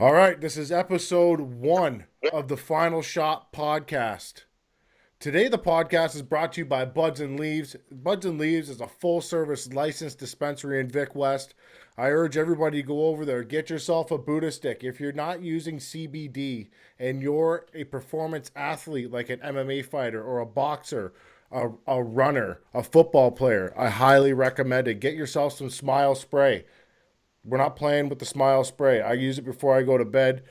All right, this is episode 1 of the Final Shot podcast. Today, the podcast is brought to you by Buds and Leaves. Buds and Leaves is a full-service licensed dispensary in Vic West. I urge everybody to go over there, get yourself a Buddha stick. If you're not using CBD and you're a performance athlete like an MMA fighter or a boxer, a runner, a football player, I highly recommend it. Get yourself some Smile Spray. We're not playing with the Smile Spray. I use it before I go to bed.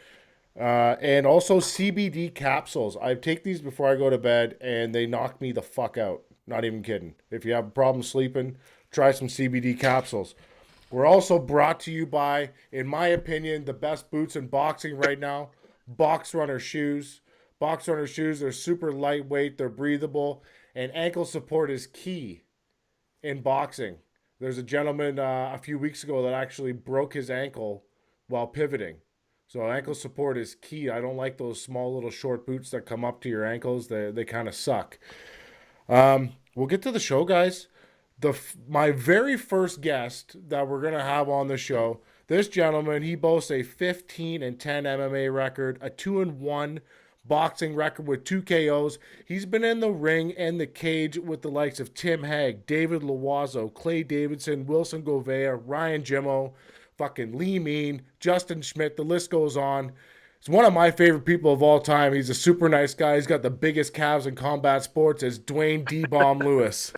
And also CBD capsules. I take these before I go to bed, and they knock me the fuck out. Not even kidding. If you have a problem sleeping, try some CBD capsules. We're also brought to you by, in my opinion, the best boots in boxing right now, Box Runner shoes. Box Runner shoes, they're super lightweight, they're breathable, and ankle support is key in boxing. There's a gentleman a few weeks ago that actually broke his ankle while pivoting. So ankle support is key. I don't like those small little short boots that come up to your ankles. They kind of suck. We'll get to the show, guys. My very first guest that we're gonna have on the show. This gentleman, he boasts a 15-10 MMA record, a 2-1 boxing record with 2 KOs. He's been in the ring and the cage with the likes of Tim Hague, David Loiseau, Clay Davidson, Wilson Govea, Ryan Jimmo, fucking Lee Mean, Justin Schmidt. The list goes on. He's one of my favorite people of all time. He's a super nice guy. He's got the biggest calves in combat sports as Dwayne D-Bomb Lewis.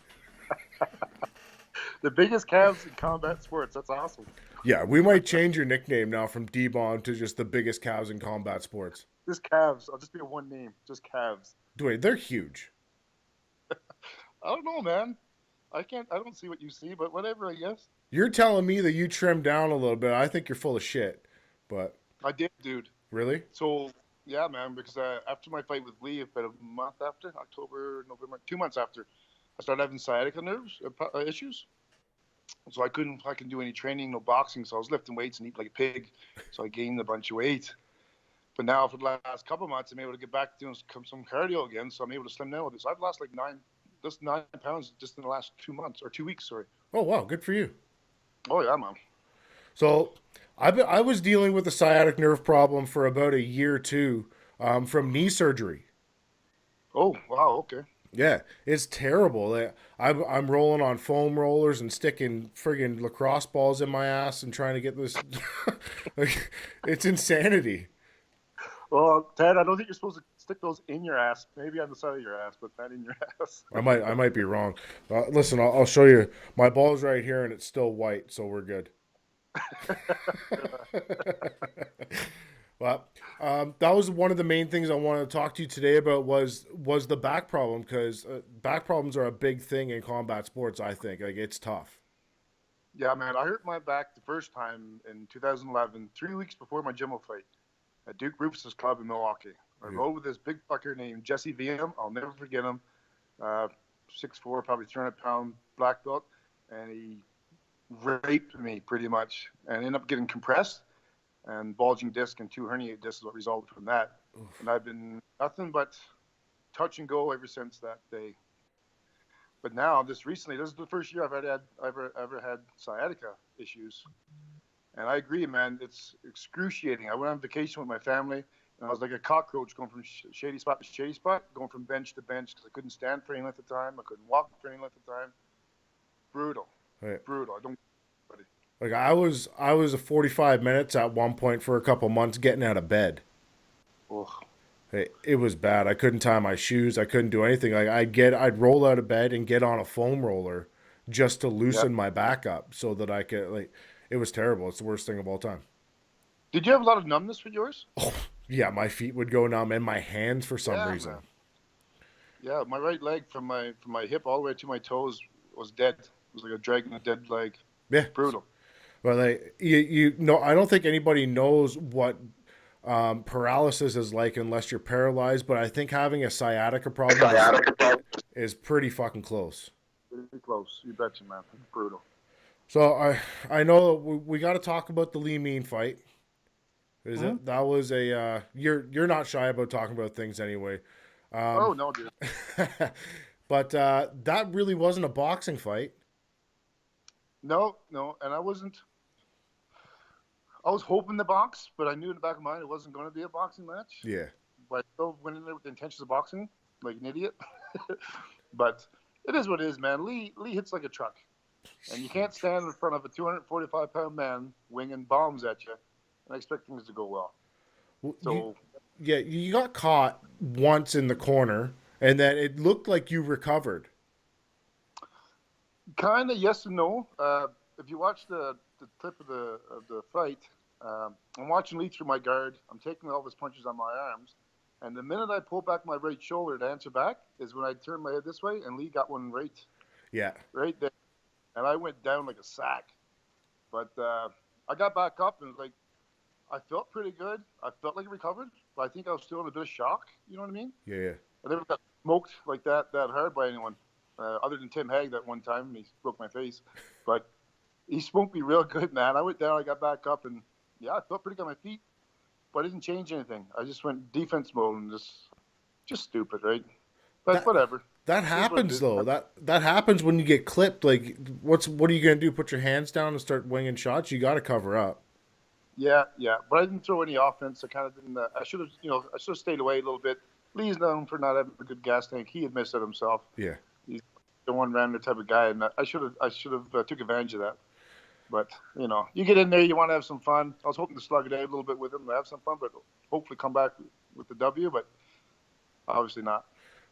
The biggest calves in combat sports. That's awesome. Yeah, we might change your nickname now from D-Bomb to just the biggest calves in combat sports. Just calves. I'll just be a one name. Just calves. Dwayne, they're huge. I don't know, man. I don't see what you see, but whatever, I guess. You're telling me that you trimmed down a little bit. I think you're full of shit. But I did, dude. really? So, yeah, man, because after my fight with Lee, about a month after, October, November, 2 months after, I started having sciatica nerves issues. So I couldn't do any training, no boxing. So I was lifting weights and eating like a pig. So I gained a bunch of weight. But now for the last couple of months, I'm able to get back to doing some cardio again. So I'm able to slim down with this. I've lost like 9 pounds just in the last 2 months, or 2 weeks, sorry. Oh, wow. Good for you. Oh, yeah, man. So I was dealing with a sciatic nerve problem for about a year or two from knee surgery. Oh, wow, okay. Yeah, it's terrible. I'm rolling on foam rollers and sticking friggin' lacrosse balls in my ass and trying to get this. Like, it's insanity. Well, Ted, I don't think you're supposed to stick those in your ass. Maybe on the side of your ass, but not in your ass. I might be wrong. Listen, I'll show you. My ball's right here and it's still white, so we're good. Well, that was one of the main things I wanted to talk to you today about was the back problem, because back problems are a big thing in combat sports. I think like it's tough. Yeah, man. I hurt my back the first time in 2011, 3 weeks before my Jimmo fight at Duke Rufus's club in Milwaukee. I rode with this big fucker named Jesse VM. I'll never forget him. 6'4", probably 300-pound black belt, and he raped me pretty much, and ended up getting compressed. And bulging disc and 2 herniated discs is what resulted from that. Oof. And I've been nothing but touch and go ever since that day. But now, this is the first year I've ever had sciatica issues. And I agree, man, it's excruciating. I went on vacation with my family, and I was like a cockroach going from shady spot to shady spot, going from bench to bench, because I couldn't stand for any length of time. I couldn't walk for any length of time. Brutal. Right. Brutal. I don't. Like I was a 45 minutes at one point for a couple months getting out of bed. Oh. It was bad. I couldn't tie my shoes. I couldn't do anything. Like I'd roll out of bed and get on a foam roller just to loosen my back up so that I could it was terrible. It's the worst thing of all time. Did you have a lot of numbness with yours? Oh, yeah, my feet would go numb and my hands for some reason. Man. Yeah, my right leg from my hip all the way to my toes was dead. It was like a dragging a dead leg. Yeah. Brutal. Well, you know, I don't think anybody knows what paralysis is like unless you're paralyzed. But I think having a sciatica problem is pretty fucking close. Pretty close. You betcha, man. Brutal. So I know we got to talk about the Lee Mean fight. It that was a you're not shy about talking about things anyway. Oh no, dude. But that really wasn't a boxing fight. No, and I I was hoping to box, but I knew in the back of my mind it wasn't going to be a boxing match. Yeah. But I still went in there with the intentions of boxing, like an idiot. But it is what it is, man. Lee hits like a truck. And you can't stand in front of a 245-pound man winging bombs at you and expect things to go well. So, you got caught once in the corner, and then it looked like you recovered. kind of yes and no. If you watch the clip of the fight, I'm watching Lee through my guard. I'm taking all of his punches on my arms. And the minute I pull back my right shoulder to answer back is when I turn my head this way, and Lee got one right there. And I went down like a sack. But I got back up, and like I felt pretty good. I felt like I recovered, but I think I was still in a bit of shock. You know what I mean? Yeah. I never got smoked like that hard by anyone, other than Tim Hague that one time. He broke my face. But he smoked me real good, man. I went down, I got back up, and I felt pretty good on my feet. But I didn't change anything. I just went defense mode and just stupid, right? But whatever. That happens though. That happens when you get clipped. Like, what are you gonna do? Put your hands down and start winging shots? You got to cover up. Yeah. But I didn't throw any offense. I kind of didn't. I should have stayed away a little bit. Lee's known for not having a good gas tank. He admits it himself. Yeah. He's the one random type of guy, and I should have took advantage of that. But you get in there, you want to have some fun. I was hoping to slug it out a little bit with him to have some fun, but hopefully come back with the W. But obviously not.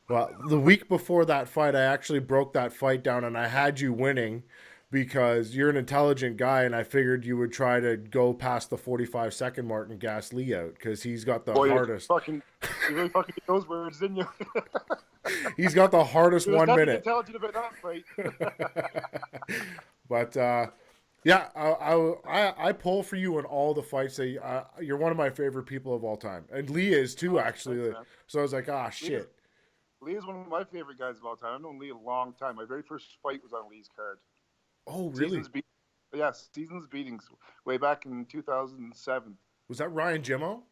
Well, the week before that fight, I actually broke that fight down, and I had you winning because you're an intelligent guy, and I figured you would try to go past the 45-second mark and gas Lee out because he's got the hardest. You really fucking get those words, didn't you? He's got the hardest 1 minute. Intelligent about that fight. But I pull for you in all the fights. You're one of my favorite people of all time, and Lee is too, actually. Thanks, so I was like, shit. Lee is one of my favorite guys of all time. I've known Lee a long time. My very first fight was on Lee's card. Oh, really? Seasons beatings way back in 2007. Was that Ryan Jimmo?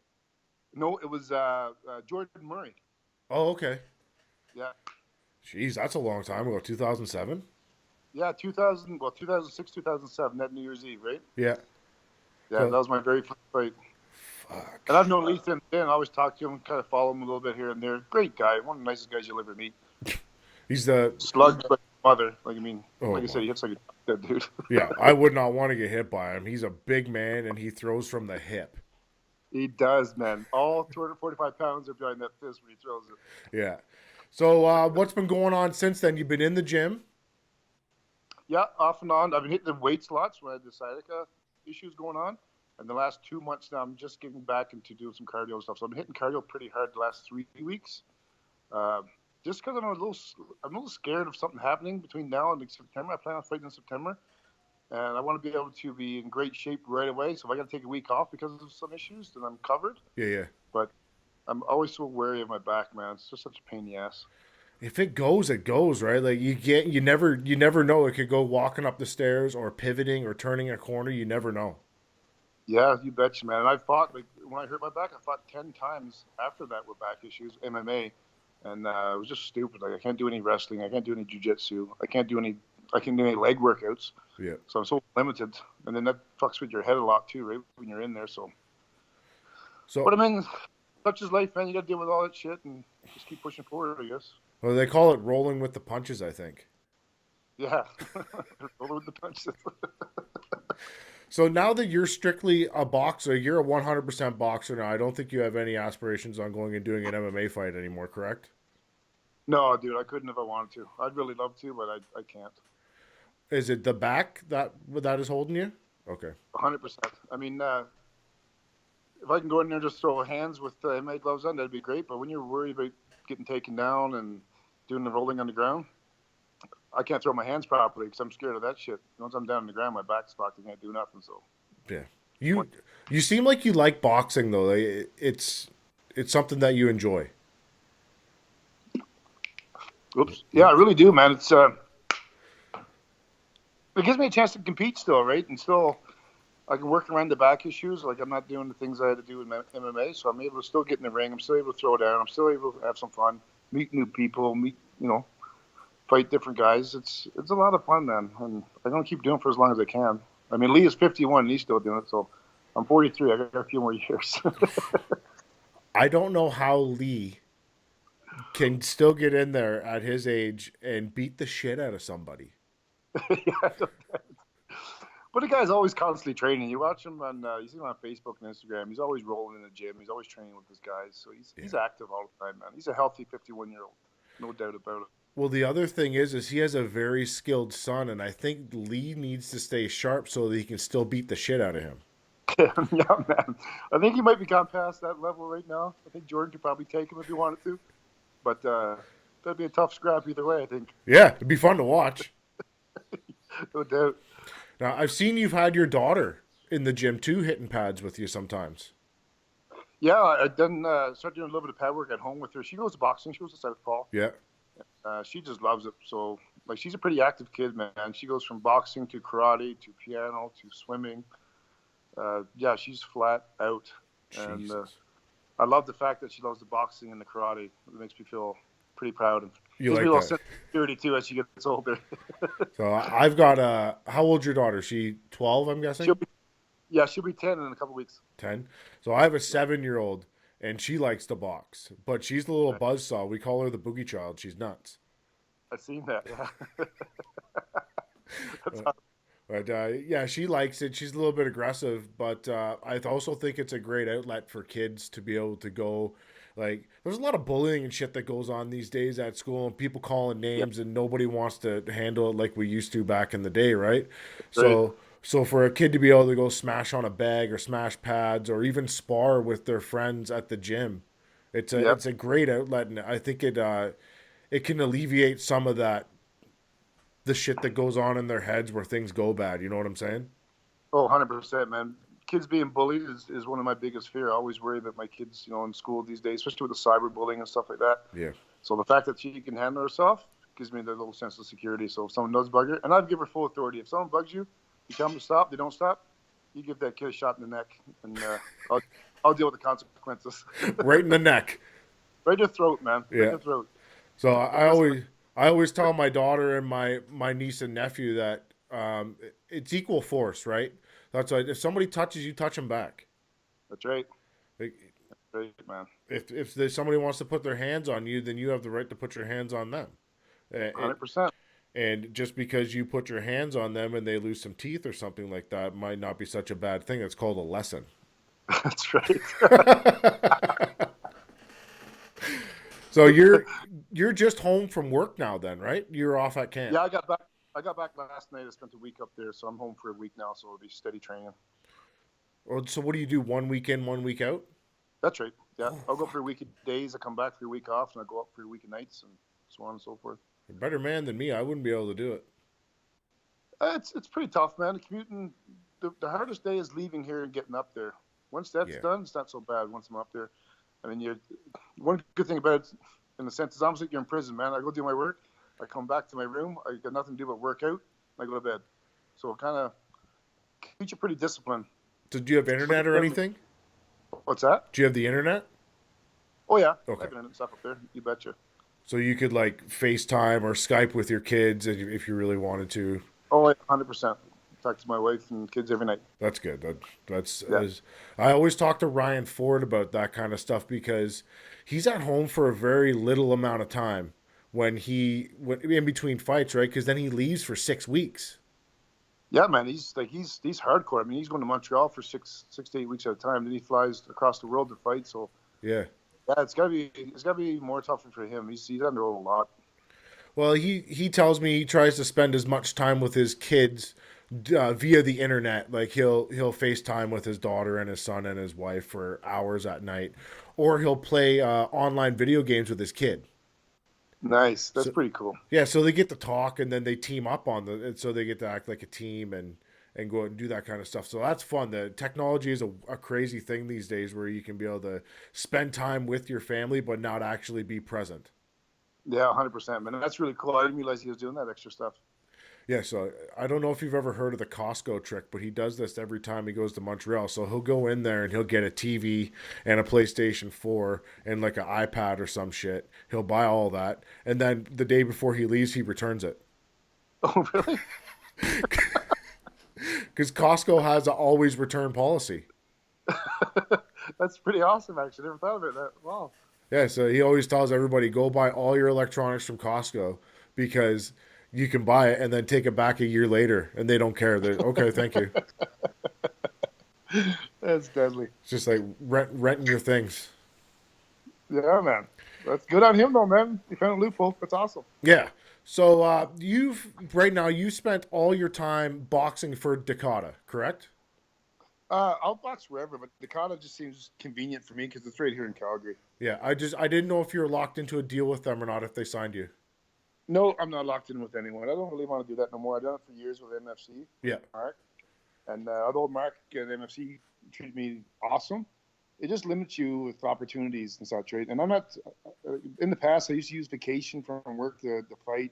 No, it was Jordan Murray. Oh, okay. Yeah. Jeez, that's a long time ago. 2007? Yeah, 2006, 2007, that New Year's Eve, right? Yeah. Yeah, that was my very first fight. Fuck. And I've known Lee since then. I always talk to him, kind of follow him a little bit here and there. Great guy. One of the nicest guys you'll ever meet. He's the... Slugged like a mother. Like I said, he hits like a dead dude. Yeah, I would not want to get hit by him. He's a big man, and he throws from the hip. He does, man. All 245 pounds are behind that fist when he throws it. Yeah. So what's been going on since then? You've been in the gym? Yeah, off and on. I've been hitting the weights lots when I had the sciatica issues going on. And the last 2 months now, I'm just getting back into doing some cardio stuff. So I've been hitting cardio pretty hard the last 3 weeks. Just because I'm a little scared of something happening between now and September. I plan on fighting in September. And I want to be able to be in great shape right away. So if I got to take a week off because of some issues, then I'm covered. Yeah. But I'm always so wary of my back, man. It's just such a pain in the ass. If it goes, it goes, right? Like you never know. It could go walking up the stairs or pivoting or turning a corner. You never know. Yeah, you betcha, man. And I fought, when I hurt my back, I fought 10 times after that with back issues, MMA. And it was just stupid. Like, I can't do any wrestling. I can't do any jiu-jitsu. I can't do any leg workouts. Yeah. So I'm so limited. And then that fucks with your head a lot too, right? When you're in there. So but I mean, such is life, man. You got to deal with all that shit and just keep pushing forward, I guess. Well, they call it rolling with the punches, I think. Yeah. Rolling with the punches. So now that you're strictly a boxer, you're a 100% boxer now. I don't think you have any aspirations on going and doing an MMA fight anymore, correct? No, dude, I couldn't if I wanted to. I'd really love to, but I can't. Is it the back that is holding you? Okay. 100%. I mean, if I can go in there and just throw hands with MMA gloves on, that'd be great. But when you're worried about getting taken down and doing the rolling on the ground, I can't throw my hands properly because I'm scared of that shit. Once I'm down on the ground, my back's fucked. I can't do nothing. So yeah, you seem like you like boxing though. It's something that you enjoy. Oops. Yeah, I really do, man. It's it gives me a chance to compete still, right? And still, I can work around the back issues. Like I'm not doing the things I had to do in MMA, so I'm able to still get in the ring. I'm still able to throw down. I'm still able to have some fun, meet new people, fight different guys. It's a lot of fun, man, and I'm gonna keep doing it for as long as I can. I mean, Lee is 51 and he's still doing it, so I'm 43. I got a few more years. I don't know how Lee can still get in there at his age and beat the shit out of somebody. Yeah, but the guy's always constantly training. You watch him on, you see him on Facebook and Instagram. He's always rolling in the gym. He's always training with his guys. So he's Yeah. active all the time, man. He's a healthy 51-year-old, no doubt about it. Well, the other thing is he has a very skilled son, and I think Lee needs to stay sharp so that he can still beat the shit out of him. Yeah, man. I think he might be gone past that level right now. I think Jordan could probably take him if he wanted to, but that'd be a tough scrap either way. I think. Yeah, it'd be fun to watch. No doubt. Now, I've seen you've had your daughter in the gym too, hitting pads with you sometimes. Yeah, I then started doing a little bit of pad work at home with her. She goes to boxing. She goes to Southpaw. Yeah. She just loves it. So, like, she's a pretty active kid, man. She goes from boxing to karate to piano to swimming. Yeah, she's flat out. And I love the fact that she loves the boxing and the karate. It makes me feel pretty proud. And You gives like me a little that? sense of security, too, as she gets older. So I've got how old's your daughter? She 12, I'm guessing? She'll be 10 in a couple weeks. 10. So I have a 7-year-old, and she likes to box, but she's the little buzzsaw. We call her the boogie child. She's nuts. I've seen that, yeah. That's But yeah, she likes it. She's a little bit aggressive, but I also think it's a great outlet for kids to be able to go. Like, there's a lot of bullying and shit that goes on these days at school, and people calling names, and nobody wants to handle it like we used to back in the day, right? So for a kid to be able to go smash on a bag or smash pads or even spar with their friends at the gym, it's a great outlet, and I think it can alleviate some of the shit that goes on in their heads where things go bad. You know what I'm saying? Oh, 100%, man. Kids being bullied is one of my biggest fear. I always worry about my kids, in school these days, especially with the cyberbullying and stuff like that. Yeah. So the fact that she can handle herself gives me that little sense of security. So if someone does bug her, and I'd give her full authority. If someone bugs you, you tell them to stop, they don't stop, you give that kid a shot in the neck, and I'll deal with the consequences. Right in the neck. Right in the throat, man. Right Yeah. in the throat. So I always tell my daughter and my niece and nephew that it's equal force, right? That's why if somebody touches you, touch them back. That's right. Like, That's right, man. if somebody wants to put their hands on you, then you have the right to put your hands on them. 100%. And just because you put your hands on them and they lose some teeth or something like that might not be such a bad thing. It's called a lesson. That's right. So you're just home from work now then, right? You're off at camp. Yeah, I got back last night. I spent a week up there, so I'm home for a week now. So it'll be steady training. So what do you do? 1 week in, 1 week out? That's right. Yeah, I'll go for a week of days. I come back for a week off, and I go up for a week of nights, and so on and so forth. You're a better man than me. I wouldn't be able to do it. It's pretty tough, man. The commuting, the hardest day is leaving here and getting up there. Once that's done, it's not so bad. Once I'm up there, I mean, one good thing about it, in the sense, is almost like you're in prison, man. I go do my work, I come back to my room, I got nothing to do but work out, and I go to bed. So it kind of keeps you pretty disciplined. So do you have internet or anything? What's that? Do you have the internet? Oh yeah, Okay. I have internet stuff up there. You betcha. So you could like FaceTime or Skype with your kids if you really wanted to. Oh, 100%. Talk to my wife and kids every night. That's good. I always talk to Ryan Ford about that kind of stuff because he's at home for a very little amount of time when in between fights, right? Because then he leaves for 6 weeks. Yeah, man, he's hardcore. I mean, he's going to Montreal for six to 8 weeks at a time. Then he flies across the world to fight. So yeah, it's gotta be more tougher for him. He's on the road a lot. Well, he tells me he tries to spend as much time with his kids via the internet. Like he'll FaceTime with his daughter and his son and his wife for hours at night, or he'll play online video games with his kid. Nice, that's pretty cool. Yeah, so they get to talk and then they team up so they get to act like a team and go out and do that kind of stuff. So that's fun. The technology is a crazy thing these days where you can be able to spend time with your family but not actually be present. Yeah, 100%, man. That's really cool. I didn't realize he was doing that extra stuff. Yeah, so I don't know if you've ever heard of the Costco trick, but he does this every time he goes to Montreal. So he'll go in there and he'll get a TV and a PlayStation 4 and like an iPad or some shit. He'll buy all that. And then the day before he leaves, he returns it. Oh, really? Because Costco has an always return policy. That's pretty awesome, actually. Never thought of it. Wow. Yeah, so he always tells everybody go buy all your electronics from Costco because you can buy it and then take it back a year later and they don't care. They're okay, thank you. That's deadly. It's just like renting your things. Yeah, man. That's good on him, though, man. He found a loophole. That's awesome. Yeah. So you've right now you spent all your time boxing for Dakota, correct? I'll box wherever, but Dakota just seems convenient for me because it's right here in Calgary. Yeah, I didn't know if you were locked into a deal with them or not if they signed you. No, I'm not locked in with anyone. I don't really want to do that no more. I've done it for years with MFC. Yeah. Mark. And although Mark at MFC treated me awesome, it just limits you with opportunities and such, right? And I'm not, in the past, I used to use vacation from work to fight.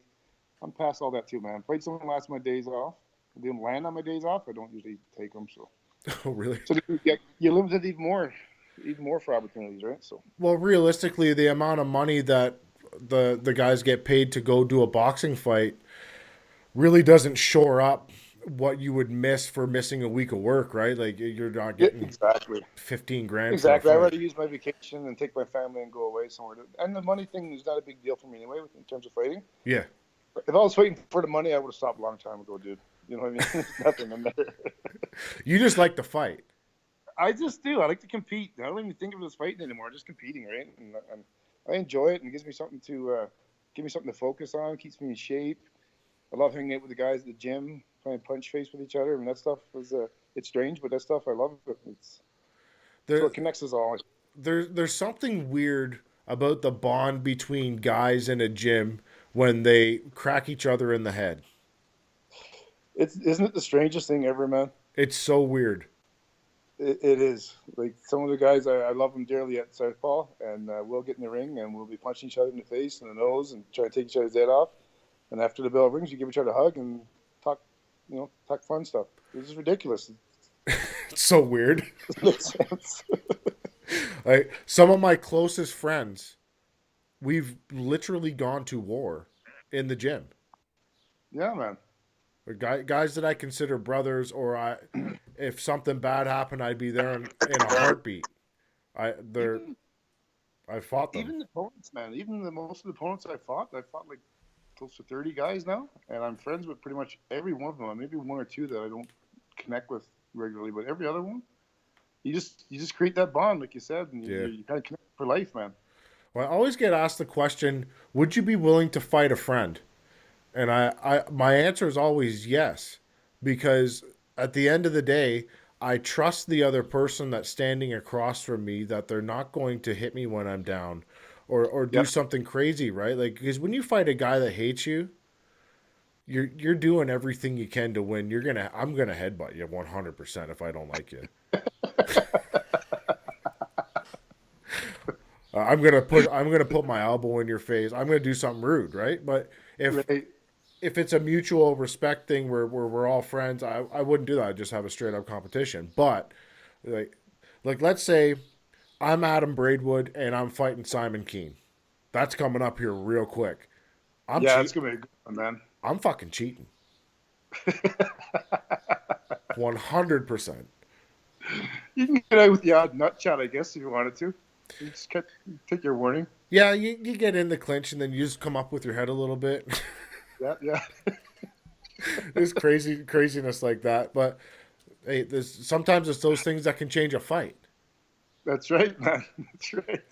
I'm past all that too, man. Fights don't last my days off. If they don't land on my days off, I don't usually take them. So, Oh, really? so you're limited even more for opportunities, right? So, Well, realistically, the amount of money that the guys get paid to go do a boxing fight really doesn't shore up what you would miss for missing a week of work, right? Like you're not getting exactly. 15 grand. Exactly. I'd rather use my vacation and take my family and go away somewhere. And the money thing is not a big deal for me anyway, in terms of fighting. Yeah. If I was fighting for the money, I would have stopped a long time ago, dude. You know what I mean? There's nothing in there. You just like to fight. I just do. I like to compete. I don't even think of it as fighting anymore. Just competing, right? And I enjoy it, and it gives me something to focus on. Keeps me in shape. I love hanging out with the guys at the gym, playing punch face with each other. I mean, that stuff is it's strange, but that stuff I love it. It's what connects us all. There's something weird about the bond between guys in a gym when they crack each other in the head. Isn't it the strangest thing ever, man? It's so weird. It is. Like some of the guys, I love them dearly at Southpaw, and we'll get in the ring and we'll be punching each other in the face and the nose and try to take each other's head off. And after the bell rings, you give each other a hug and talk fun stuff. It's just ridiculous. It's so weird. It makes sense. Like some of my closest friends, we've literally gone to war in the gym. Yeah, man. Or guys that I consider brothers, or if something bad happened, I'd be there in a heartbeat. I fought them. Even the opponents, man. Even most of the opponents I fought like close to 30 guys now, and I'm friends with pretty much every one of them. Maybe one or two that I don't connect with regularly, but every other one, you just create that bond, like you said, and you kind of connect for life, man. Well, I always get asked the question, would you be willing to fight a friend? And my answer is always yes, because at the end of the day, I trust the other person that's standing across from me that they're not going to hit me when I'm down or do something crazy, right? Like, because when you fight a guy that hates you, you're doing everything you can to win. I'm gonna headbutt you 100% if I don't like you. I'm gonna put my elbow in your face. I'm gonna do something rude, right? But if it's a mutual respect thing where we're all friends, I wouldn't do that. I'd just have a straight up competition. But like let's say I'm Adam Braidwood and I'm fighting Simon Keane. That's coming up here real quick. It's gonna be a good one, man. I'm fucking cheating. 100%. You can get out with the odd nut shot, I guess, if you wanted to. You just take your warning. Yeah, you get in the clinch and then you just come up with your head a little bit. Yeah. There's craziness like that, but hey, sometimes it's those things that can change a fight. That's right, man. That's right.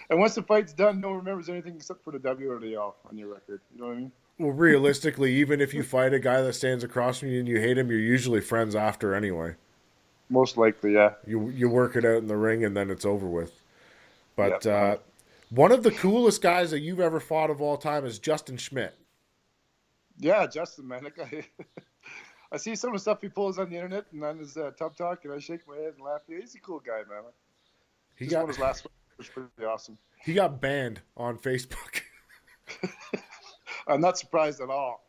And once the fight's done, no one remembers anything except for the W or the L on your record. You know what I mean? Well, realistically, even if you fight a guy that stands across from you and you hate him, you're usually friends after anyway. Most likely, yeah. You work it out in the ring and then it's over with. But one of the coolest guys that you've ever fought of all time is Justin Schmidt. Yeah, Justin, man. That guy, I see some of the stuff he pulls on the internet and on his Tub Talk, and I shake my head and laugh. Yeah, he's a cool guy, man. He won his last one. It was pretty awesome. He got banned on Facebook. I'm not surprised at all.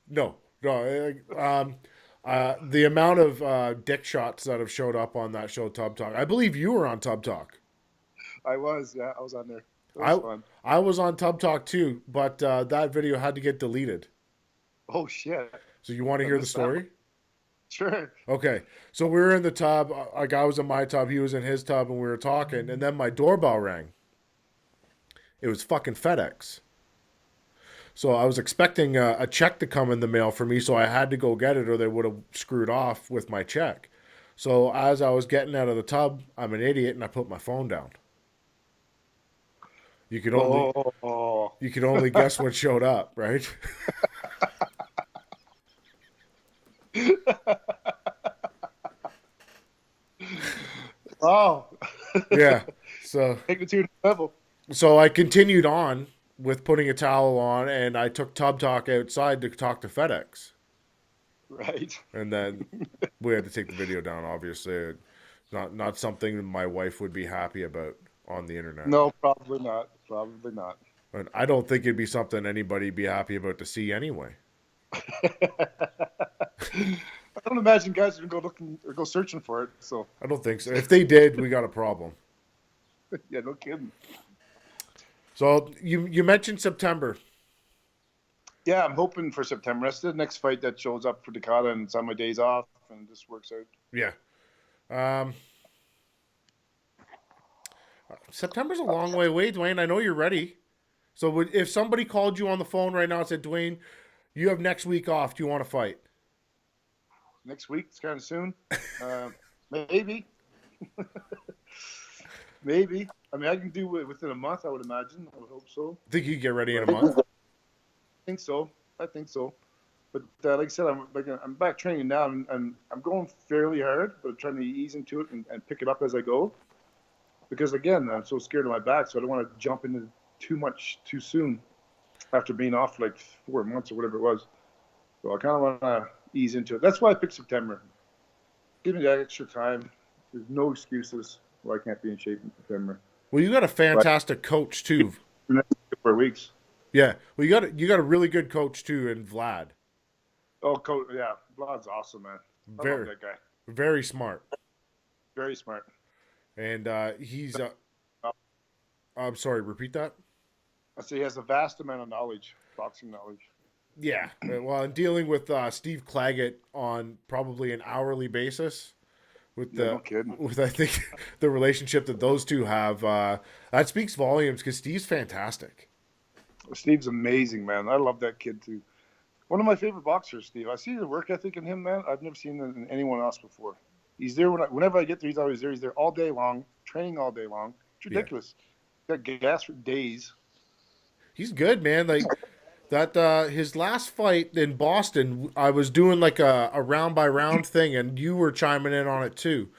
No. The amount of dick shots that have showed up on that show, Tub Talk. I believe you were on Tub Talk. I was on there. It was fun. I was on Tub Talk too, but that video had to get deleted. Oh, shit. So you want to hear the story? Sure. Okay, so we were in the tub. Like I was in my tub, he was in his tub, and we were talking. And then my doorbell rang. It was fucking FedEx. So I was expecting a check to come in the mail for me, so I had to go get it, or they would have screwed off with my check. So as I was getting out of the tub, I'm an idiot, and I put my phone down. You could only Oh. you could only guess what showed up, right? Wow. Yeah. So Take it to the level. so I continued on with putting a towel on, and I took Tub Talk outside to talk to FedEx, Right. and then we had to take the video down. Obviously, not something my wife would be happy about on the internet, No, probably not. Probably not. and I don't think it'd be something anybody'd be happy about to see anyway. I don't imagine guys are gonna go looking or go searching for it. So I don't think so. If they did, we got a problem. yeah, no kidding. So you mentioned September. Yeah, I'm hoping for September. That's the next fight that shows up for Dakota, and it's on my days off, and it just works out. Yeah. Um, September's a long way away, Dwayne. I know you're ready. So if somebody called you on the phone right now and said, Dwayne, you have next week off. Do you want to fight? Next week, it's kind of soon. Maybe. Maybe. I mean, I can do it within a month, I would imagine. I would hope so. Think you can get ready in a month? I think so. I think so. But like I said, I'm back training now, and I'm going fairly hard, but I'm trying to ease into it and pick it up as I go. Because again, I'm so scared of my back, so I don't want to jump into too much too soon after being off for like 4 months or whatever it was. So I kind of want to ease into it. That's why I picked September. Give me that extra time. There's no excuses why I can't be in shape in September. Well, you got a fantastic coach too. The next 4 weeks. Yeah. Well, you got a really good coach too in Vlad. Oh, coach, yeah, Vlad's awesome, man. I love that guy. Very smart. Very smart. And he's. I'm sorry. Repeat that. I say he has a vast amount of knowledge, boxing knowledge. Yeah. Well, I'm dealing with Steve Claggett on probably an hourly basis. With Yeah, no kidding. with I think the relationship that those two have, that speaks volumes because Steve's fantastic. Steve's amazing, man. I love that kid too. One of my favorite boxers, Steve. I see the work ethic in him, man. I've never seen it in anyone else before. He's there whenever I get there. He's always there. He's there all day long, training all day long. It's ridiculous. Yeah. Got gas for days. He's good, man. Like that. His last fight in Boston, I was doing like a round by round thing, and you were chiming in on it too.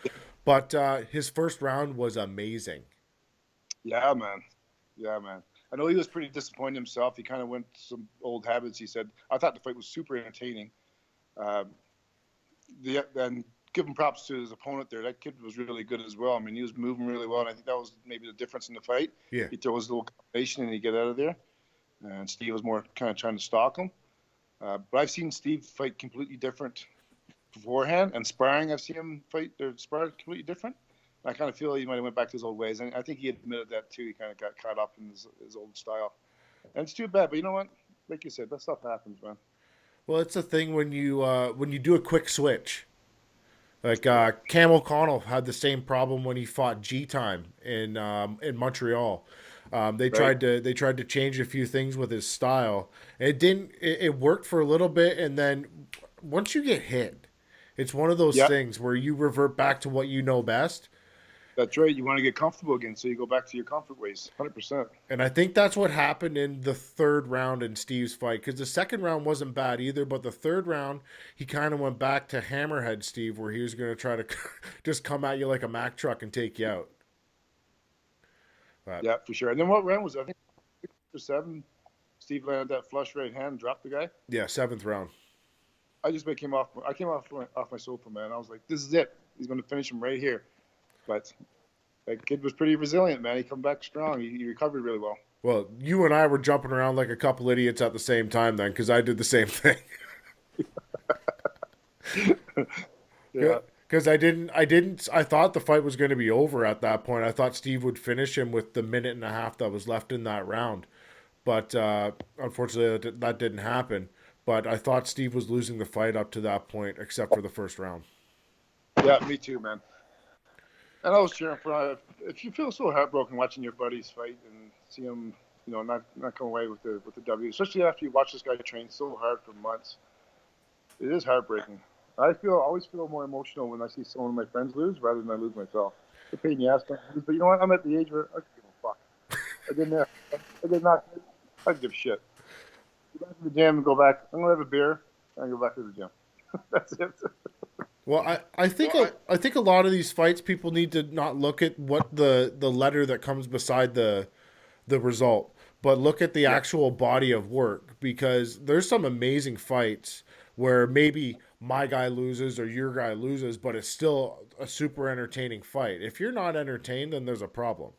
But his first round was amazing. Yeah, man. Yeah, man. I know he was pretty disappointed himself. He kind of went to some old habits. He said, I thought the fight was super entertaining. And give him props to his opponent there. That kid was really good as well. I mean, he was moving really well, and I think that was maybe the difference in the fight. Yeah. He throws a little combination, and he get out of there. And Steve was more kind of trying to stalk him. But I've seen Steve fight completely different beforehand. And sparring, I've seen him fight or spar completely different. I kind of feel he might have went back to his old ways, and I think he admitted that too. He kind of got caught up in his old style, and it's too bad. But you know what? Like you said, that stuff happens, man. Well, it's a thing when you do a quick switch. Like Cam O'Connell had the same problem when he fought G Time in Montreal. They tried to change a few things with his style. It didn't. It worked for a little bit, and then once you get hit, it's one of those things where you revert back to what you know best. That's right. You want to get comfortable again, so you go back to your comfort ways, 100%. And I think that's what happened in the third round in Steve's fight, because the second round wasn't bad either, but the third round, he kind of went back to Hammerhead Steve, where he was going to try to just come at you like a Mack truck and take you out. But, yeah, for sure. And then what round was it? I think 6 or 7. Steve landed that flush right hand, dropped the guy. Yeah, 7th round. I came off my sofa, man. I was like, this is it. He's going to finish him right here. But that kid was pretty resilient, man. He come back strong. He recovered really well. Well, you and I were jumping around like a couple idiots at the same time then, because I did the same thing. Yeah. Because I thought the fight was going to be over at that point. I thought Steve would finish him with the minute and a half that was left in that round. But unfortunately, that didn't happen. but I thought Steve was losing the fight up to that point, except for the first round. Yeah, me too, man. And I was cheering for. If you feel so heartbroken watching your buddies fight and see them, not come away with the W, especially after you watch this guy train so hard for months, it is heartbreaking. Always feel more emotional when I see some of my friends lose rather than I lose myself. It's a pain in the ass, but you know what? I'm at the age where I don't give a fuck. I did not. I give a shit. Go back to the gym and go back. I'm gonna have a beer and go back to the gym. That's it. Well, I think I think a lot of these fights, people need to not look at what the letter that comes beside the result, but look at the actual body of work, because there's some amazing fights where maybe my guy loses or your guy loses, but it's still a super entertaining fight. If you're not entertained, then there's a problem.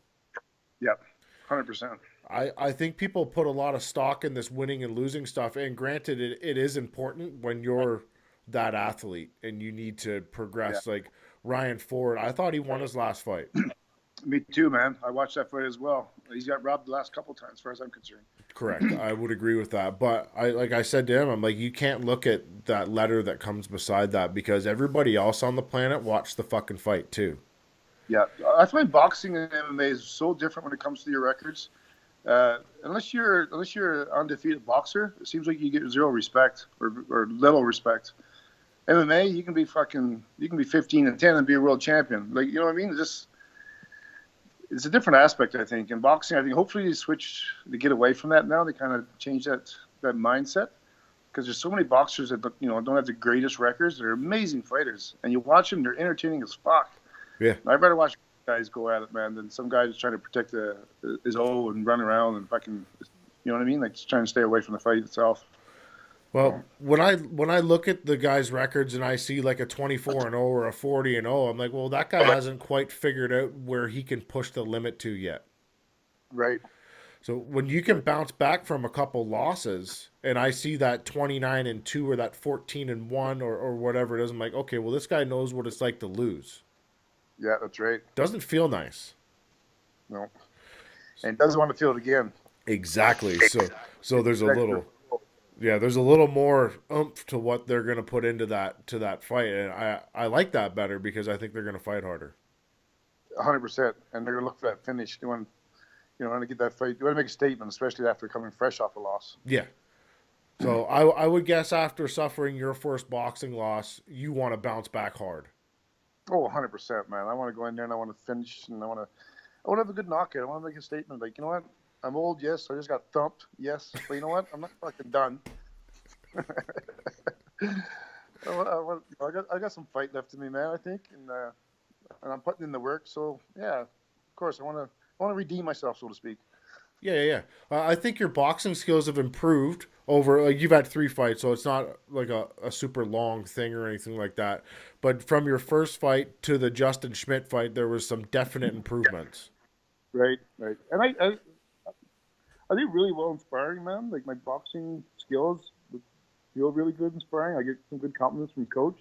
Yep, 100%. I think people put a lot of stock in this winning and losing stuff, and granted, it is important when you're that athlete and you need to progress. Yeah. Like Ryan Ford, I thought he won his last fight. Me too, man. I watched that fight as well. He's got robbed the last couple times, as far as I'm concerned. Correct. I would agree with that. But like I said to him, I'm like, you can't look at that letter that comes beside that, because everybody else on the planet watched the fucking fight too. Yeah, I find boxing and MMA is so different when it comes to your records. Unless you're an undefeated boxer, it seems like you get zero respect or little respect. MMA, you can be 15-10 and be a world champion. Like, you know what I mean? It's a different aspect, I think. In boxing, I think hopefully they get away from that now. They kind of change that mindset, because there's so many boxers that don't have the greatest records. They're amazing fighters, and you watch them, they're entertaining as fuck. Yeah, I'd rather watch guys go at it, man, than some guy just trying to protect his O and run around and fucking, you know what I mean? Like, just trying to stay away from the fight itself. well, when I look at the guy's records and I see like a 24-0 or a 40-0, I'm like, well, that guy hasn't quite figured out where he can push the limit to yet. Right. So when you can bounce back from a couple losses, and I see that 29-2 or that 14-1 or whatever it is, I'm like, okay, well, this guy knows what it's like to lose. Yeah, that's right. Doesn't feel nice. No. And doesn't want to feel it again. Exactly. So there's a little. Yeah, there's a little more oomph to what they're going to put into that fight, and I like that better, because I think they're going to fight harder. 100%, and they're going to look for that finish. They want to get that fight. You want to make a statement, especially after coming fresh off a loss. Yeah. So I would guess after suffering your first boxing loss, you want to bounce back hard. Oh, 100%, man. I want to go in there and I want to finish, and I want to have a good knockout. I want to make a statement, like, you know what? I'm old, yes. I just got thumped, yes. But you know what? I'm not fucking done. I got some fight left in me, man, I think, and I'm putting in the work. So yeah, of course, I want to redeem myself, so to speak. Yeah. I think your boxing skills have improved over, like, you've had 3 fights, so it's not like a super long thing or anything like that. But from your first fight to the Justin Schmidt fight, there was some definite improvements. Right. And I do really well in sparring, man. Like, my boxing skills feel really good in sparring. I get some good compliments from coach.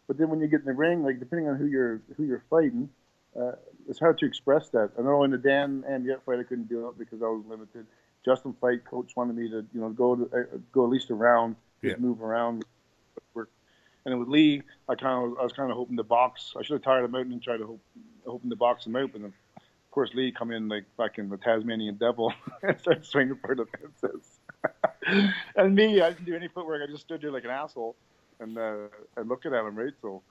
But then when you get in the ring, like, depending on who you're fighting, it's hard to express that. I know in the Dan and Yet fight I couldn't do it because I was limited. Justin fight, coach wanted me to go at least a round, just move around, work. And then with Lee, I was kind of hoping to box. I should have tired him out and tried to hoping to box him out, but then, of course, Lee come in like back in the Tasmanian Devil and started swinging for the fences. And me, I didn't do any footwork. I just stood there like an asshole and looking at him, right? So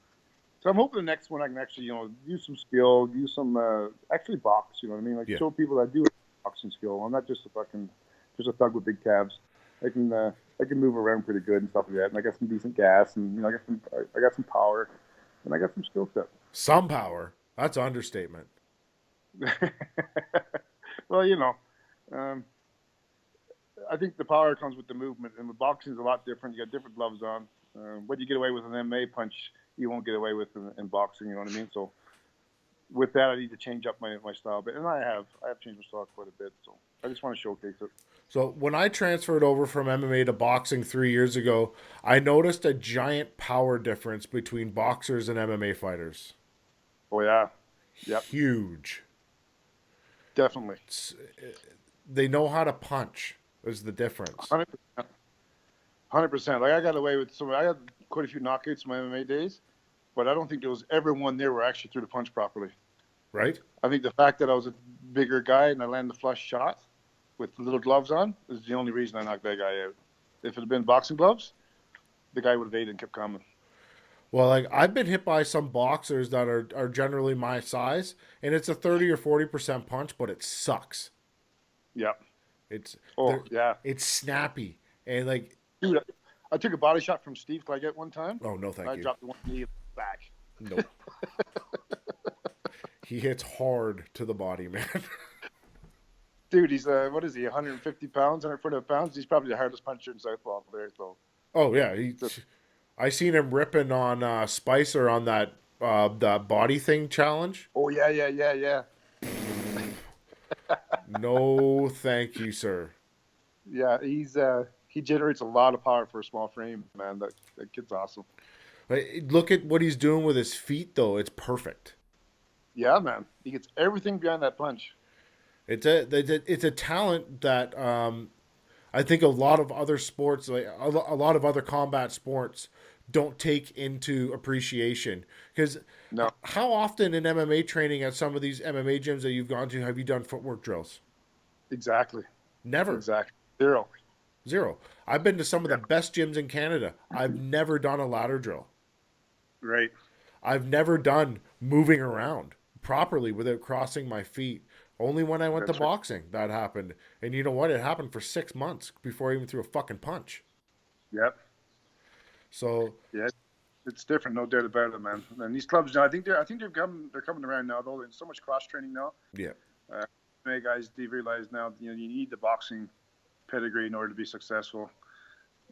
I'm hoping the next one I can actually, use some skill, use some actually box. You know what I mean? Like, show people that I do have boxing skill. I'm not just a thug with big calves. I can move around pretty good and stuff like that. And I got some decent gas, and I got some power, and I got some skill set. Some power. That's an understatement. Well, I think the power comes with the movement, and with boxing is a lot different. You got different gloves on. What you get away with an MMA punch, you won't get away with in boxing. You know what I mean? So with that, I need to change up my style, and I have changed my style quite a bit. So I just want to showcase it. So when I transferred over from MMA to boxing 3 years ago, I noticed a giant power difference between boxers and MMA fighters. Oh yeah, yep, huge. Definitely. They know how to punch. Is the difference. 100%. 100%. Like I got away with some. I had quite a few knockouts in my MMA days, but I don't think there was ever one there where I actually threw the punch properly. Right? I think the fact that I was a bigger guy and I landed the flush shot with little gloves on is the only reason I knocked that guy out. If it had been boxing gloves, the guy would have ate and kept coming. Well, like I've been hit by some boxers that are generally my size, and it's a 30 or 40% punch, but it sucks. Yeah. It's Oh, yeah. it's snappy and like Dude, I took a body shot from Steve Claggett one time. oh no, thank I you. dropped the one knee back. Nope. He hits hard to the body, man. Dude, he's what is he? 150 pounds, 140 pounds. He's probably the hardest puncher in Southpaw there. So. Oh yeah, I seen him ripping on Spicer on that body thing challenge. Oh yeah. No, thank you, sir. Yeah, he generates a lot of power for a small frame, man. That kid's awesome. Look at what he's doing with his feet, though. It's perfect. Yeah, man. He gets everything behind that punch. It's a talent that I think a lot of other sports, like a lot of other combat sports, don't take into appreciation. Because No, how often in MMA training at some of these MMA gyms that you've gone to have you done footwork drills? exactly. Never. Exactly. Zero. Zero. I've been to some of the best gyms in Canada. I've never done a ladder drill. Right. I've never done moving around properly without crossing my feet. Only when I went That's to boxing that happened. And you know what? It happened for 6 months before I even threw a fucking punch. Yep. So Yeah. It's different, no doubt about it, man. And these clubs now, I think they're coming around now. Though there's so much cross training now. yeah, MMA guys, they realize now, you need the boxing pedigree in order to be successful.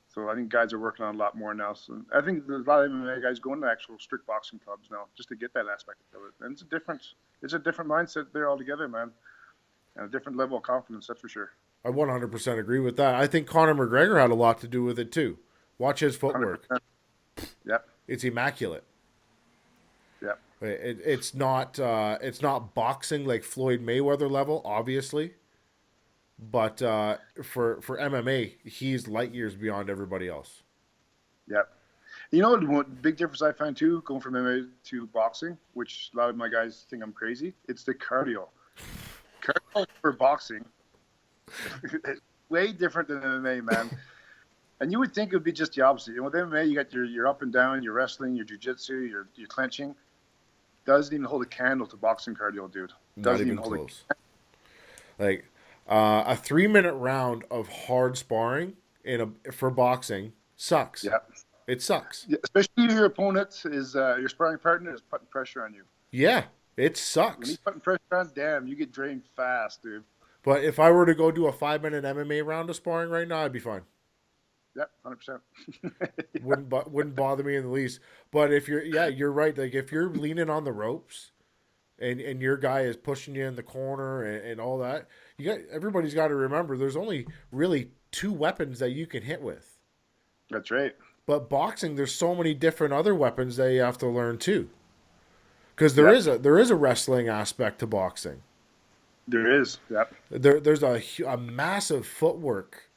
So I think guys are working on a lot more now. So I think there's a lot of MMA guys going to actual strict boxing clubs now just to get that aspect of it. And it's a different mindset there altogether, man, and a different level of confidence, that's for sure. I 100% agree with that. I think Conor McGregor had a lot to do with it too. Watch his footwork. 100%. Yep. It's immaculate. Yep. It's not boxing like Floyd Mayweather level, obviously. But for MMA, he's light years beyond everybody else. Yep. You know what big difference I find too, going from MMA to boxing, which a lot of my guys think I'm crazy, it's the cardio. Cardio for boxing is way different than MMA, man. And you would think it would be just the opposite. With MMA, you got your up and down, your wrestling, your jiu-jitsu, your clenching. Doesn't even hold a candle to boxing cardio, dude. Doesn't Not even close. Like a 3-minute round of hard sparring for boxing sucks. Yeah. It sucks. Yeah, especially if your opponent is your sparring partner is putting pressure on you. Yeah, it When sucks. he's putting pressure on, damn, you get drained fast, dude. But if I were to go do a 5-minute MMA round of sparring right now, I'd be fine. Yep, 100%. Wouldn't bother me in the least. But if you're right. Like if you're leaning on the ropes, and your guy is pushing you in the corner and all that, everybody's got to remember there's only really 2 weapons that you can hit with. That's right. But boxing, there's so many different other weapons that you have to learn too. Because there is a wrestling aspect to boxing. There is. Yep. There's a massive footwork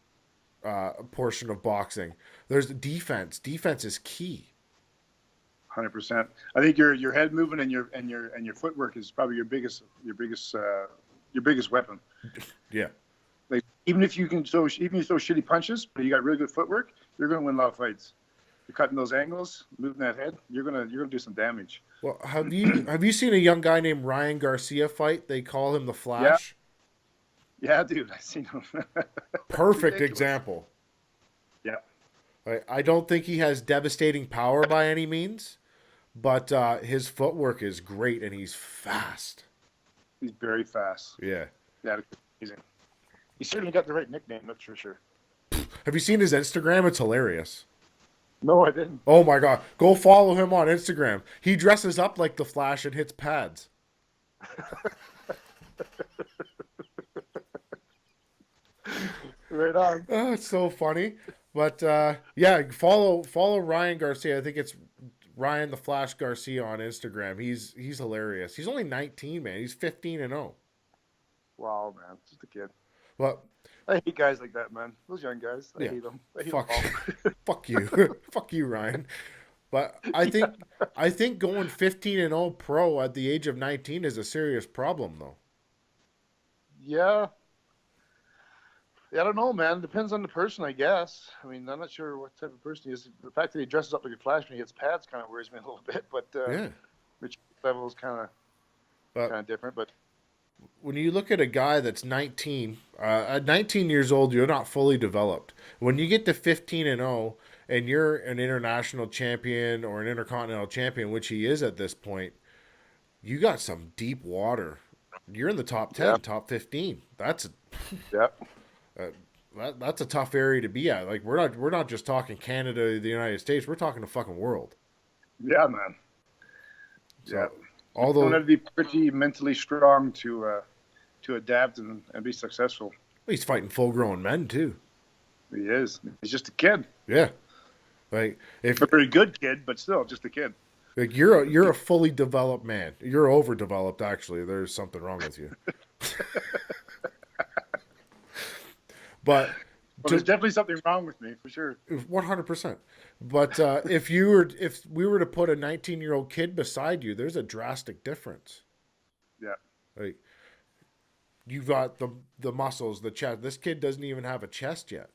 portion of boxing. There's the defense. Defense is key. 100%. I think your head movement and your footwork is probably your biggest weapon. Yeah. Like even if you throw shitty punches, but you got really good footwork, you're going to win a lot of fights. You're cutting those angles, moving that head, you're gonna do some damage. Well, have you seen a young guy named Ryan Garcia fight? They call him the Flash. Yeah, dude, I seen him. Perfect Ridiculous. example. Yeah. I don't think he has devastating power by any means, but his footwork is great and he's fast. He's very fast. Yeah. Yeah, amazing. He certainly got the right nickname, that's for sure. Have you seen his Instagram? It's hilarious. No, I didn't. Oh my God. Go follow him on Instagram. He dresses up like the Flash and hits pads. Right on. Oh, it's so funny. But yeah, follow Ryan Garcia. I think it's Ryan the Flash Garcia on Instagram. He's hilarious. He's only 19, man. He's 15-0. Wow, man. Just a kid. But I hate guys like that, man. Those young guys, I Yeah. hate them. I hate them Fuck, all. fuck you, fuck you, Ryan. But I think going 15-0 pro at the age of 19 is a serious problem, though. Yeah. Yeah, I don't know, man. Depends on the person, I guess. I mean, I'm not sure what type of person he is. The fact that he dresses up like a Flash when he gets pads kind of worries me a little bit. But Yeah. maturity level is But kind of different. But when you look at a guy that's 19, at 19 years old, you're not fully developed. When you get to 15-0 and you're an international champion or an intercontinental champion, which he is at this point, you got some deep water. You're in the top 10, yeah, top 15. yeah, Uh, that's a tough area to be at. Like we're not just talking Canada, the United States. We're talking the fucking world. yeah, man. Yeah. So You don't although have to be pretty mentally strong to adapt and be successful. he's fighting full grown men too. He is. He's just a kid. Yeah. Like if A very good kid, but still just a kid. like you're a fully developed man. You're overdeveloped actually. There's something wrong with you. But Well, there's definitely something wrong with me, for sure. 100%. But if we were to put a 19-year-old kid beside you, there's a drastic difference. Yeah. Like you've got the muscles, the chest. This kid doesn't even have a chest yet.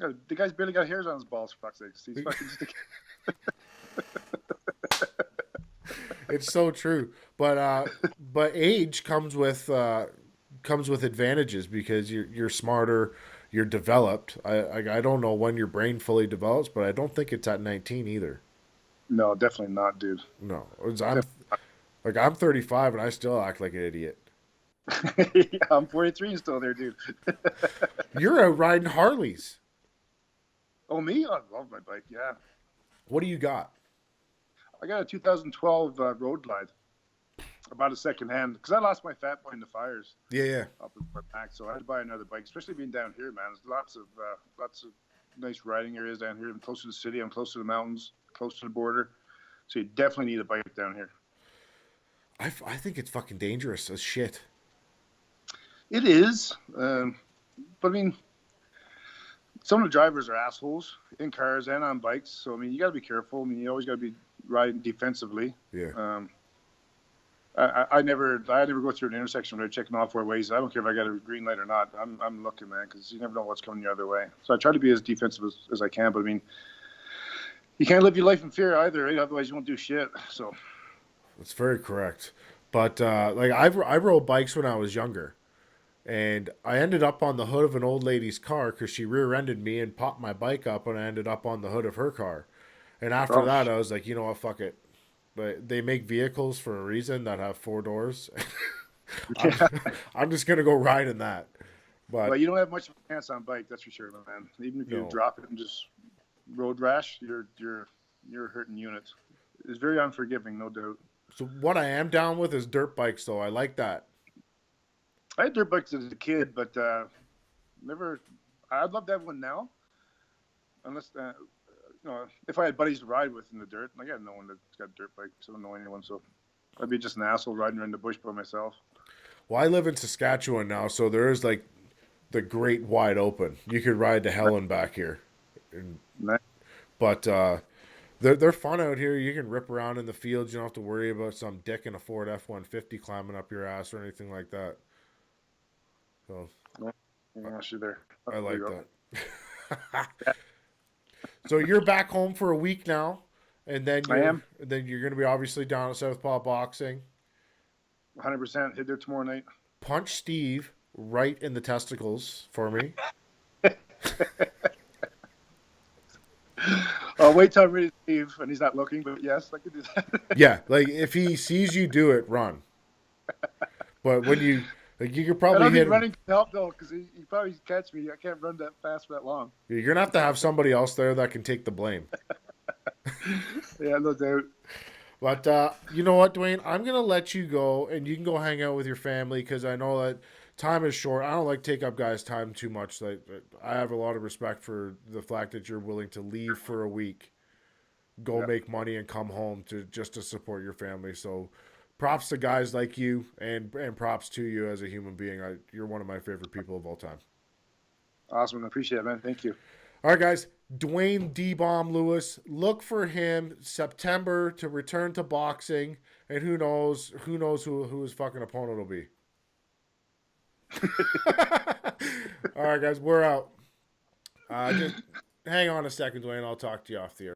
Yeah, the guy's barely got hairs on his balls, for fuck's sake. He's fucking just a kid. It's so true. But age comes with advantages because you're smarter, you're developed. I don't know when your brain fully develops, but I don't think it's at 19 either. No, definitely not, dude. No, I'm 35 and I still act like an idiot. Yeah, I'm 43 and still there, dude. You're out riding Harleys. Oh, me? I love my bike, yeah. What do you got? I got a 2012 Road Glide. About a second hand, because I lost my fat boy in the fires Yeah. up in my back, so I had to buy another bike. Especially being down here, man. There's lots of nice riding areas down here. I'm close to the city. I'm close to the mountains, close to the border. So you definitely need a bike down here. I think it's fucking dangerous as shit. It is, but I mean, some of the drivers are assholes in cars and on bikes. So I mean, you got to be careful. I mean, you always got to be riding defensively. Yeah. I never go through an intersection where they're checking all four ways. I don't care if I got a green light or not. I'm looking, man, because you never know what's coming the other way. So I try to be as defensive as I can. But I mean, you can't live your life in fear either, right? Otherwise you won't do shit. So That's very correct. But like I rode bikes when I was younger, and I ended up on the hood of an old lady's car because she rear-ended me and popped my bike up, and I ended up on the hood of her car. And after that, I was like, you know what, fuck it. But they make vehicles for a reason that have 4 doors. I'm just gonna go ride in that. But well, you don't have much of a chance on bike, that's for sure, man. Even if you drop it and just road rash, you're a hurting unit. It's very unforgiving, no doubt. so what I am down with is dirt bikes, though. I like that. I had dirt bikes as a kid, but never. I'd love to have one now, unless if I had buddies to ride with in the dirt. I got no one that's got dirt bikes. I don't know anyone, so I'd be just an asshole riding around the bush by myself. Well, I live in Saskatchewan now, so there is like the great wide open. You could ride to hell and back here. But they're fun out here. You can rip around in the fields. You don't have to worry about some dick in a Ford F-150 climbing up your ass or anything like that. So You're there. I like that. So you're back home for a week now, and then you're going to be obviously down at Southpaw Boxing. 100% hit there tomorrow night. Punch Steve right in the testicles for me. I'll wait till I'm ready to leave and he's not looking, but yes, I could do that. Yeah, like if he sees you do it, run. But when you could probably I don't hit think him. running can help though, because he probably catch me. I can't run that fast for that long. You're gonna have somebody else there that can take the blame. Yeah, no doubt. But you know what, Dwayne? I'm gonna let you go, and you can go hang out with your family because I know that time is short. I don't like to take up guys' time too much. Like I have a lot of respect for the fact that you're willing to leave for a week, go make money, and come home to support your family. So, props to guys like you, and props to you as a human being. You're one of my favorite people of all time. Awesome. I appreciate it, man. Thank you. All right, guys. Dwayne D-Bomb Lewis. Look for him September to return to boxing, and who knows who his fucking opponent will be. All right, guys. We're out. Just hang on a second, Dwayne. I'll talk to you off the air.